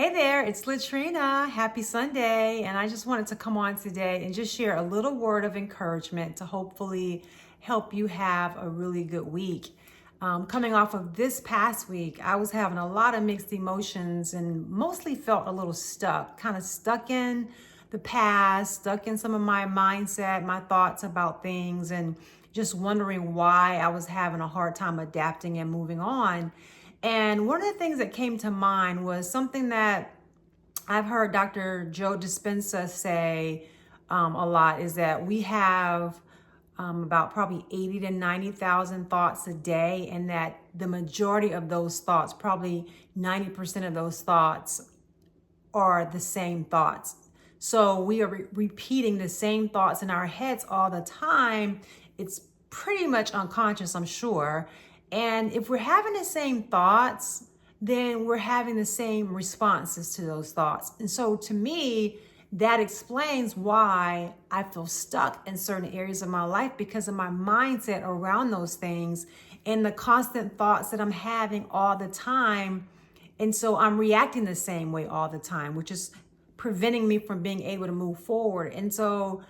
Hey there, it's Latrina. Happy Sunday. And I just wanted to come on today and just share a little word of encouragement to hopefully help you have a really good week. Coming off of this past week, I was having a lot of mixed emotions and mostly felt a little stuck, kind of stuck in the past, stuck in some of my mindset, my thoughts about things, and just wondering why I was having a hard time adapting and moving on. And one of the things that came to mind was something that I've heard Dr. Joe Dispenza say a lot is that we have about probably 80 to 90,000 thoughts a day, and that the majority of those thoughts, probably 90% of those thoughts, are the same thoughts. So we are repeating the same thoughts in our heads all the time. It's pretty much unconscious, I'm sure. And if we're having the same thoughts, then we're having the same responses to those thoughts. And so to me, that explains why I feel stuck in certain areas of my life, because of my mindset around those things and the constant thoughts that I'm having all the time. And so I'm reacting the same way all the time, which is preventing me from being able to move forward. And so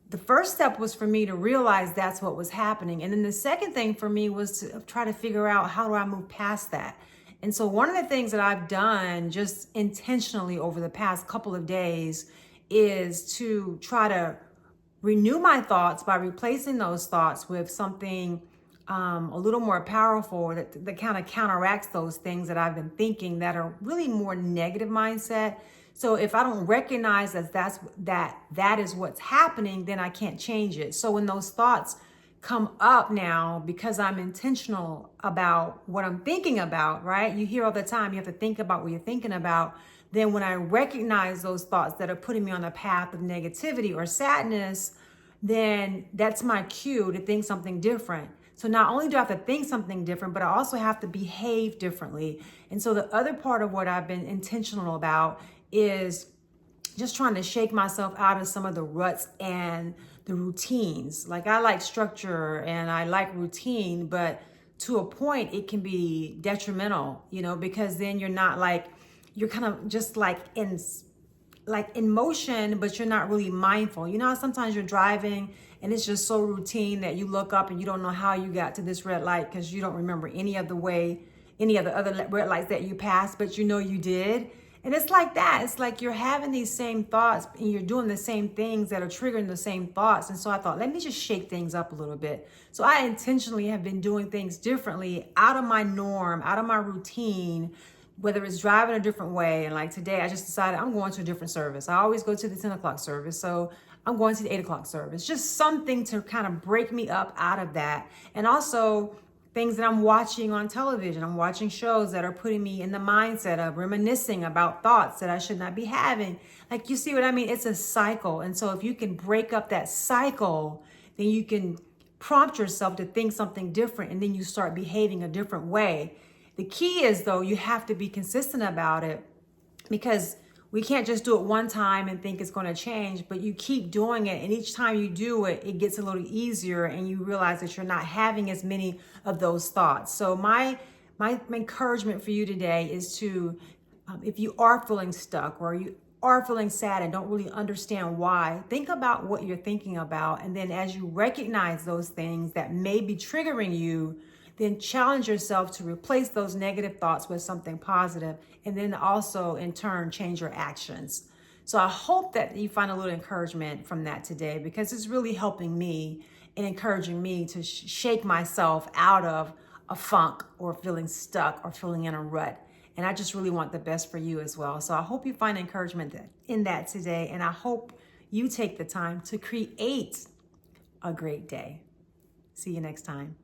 the first step was for me to realize that's what was happening. And then the second thing for me was to try to figure out, how do I move past that? And so one of the things that I've done just intentionally over the past couple of days is to try to renew my thoughts by replacing those thoughts with something a little more powerful that kind of counteracts those things that I've been thinking that are really more negative mindset. So if I don't recognize that is what's happening, then I can't change it. So when those thoughts come up now, because I'm intentional about what I'm thinking about, right? You hear all the time, you have to think about what you're thinking about. Then when I recognize those thoughts that are putting me on a path of negativity or sadness, then that's my cue to think something different. So not only do I have to think something different, but I also have to behave differently. And so the other part of what I've been intentional about is just trying to shake myself out of some of the ruts and the routines. Like, I like structure and I like routine, but to a point it can be detrimental, because then you're kind of just like in motion, but you're not really mindful. How sometimes you're driving and it's just so routine that you look up and you don't know how you got to this red light because you don't remember any of the other red lights that you passed, but you did. And it's like that. It's like you're having these same thoughts and you're doing the same things that are triggering the same thoughts. And so I thought, let me just shake things up a little bit. So I intentionally have been doing things differently, out of my norm, out of my routine, whether it's driving a different way. And like today, I just decided I'm going to a different service. I always go to the 10 o'clock service. So I'm going to the 8 o'clock service. Just something to kind of break me up out of that. And also things that I'm watching on television. I'm watching shows that are putting me in the mindset of reminiscing about thoughts that I should not be having. Like, you see what I mean? It's a cycle. And so if you can break up that cycle, then you can prompt yourself to think something different, and then you start behaving a different way. The key is, though, you have to be consistent about it, because we can't just do it one time and think it's going to change, but you keep doing it. And each time you do it, it gets a little easier and you realize that you're not having as many of those thoughts. So my encouragement for you today is to, if you are feeling stuck or you are feeling sad and don't really understand why, think about what you're thinking about. And then as you recognize those things that may be triggering you, then challenge yourself to replace those negative thoughts with something positive, and then also in turn change your actions. So I hope that you find a little encouragement from that today, because it's really helping me and encouraging me to shake myself out of a funk or feeling stuck or feeling in a rut. And I just really want the best for you as well. So I hope you find encouragement in that today, and I hope you take the time to create a great day. See you next time.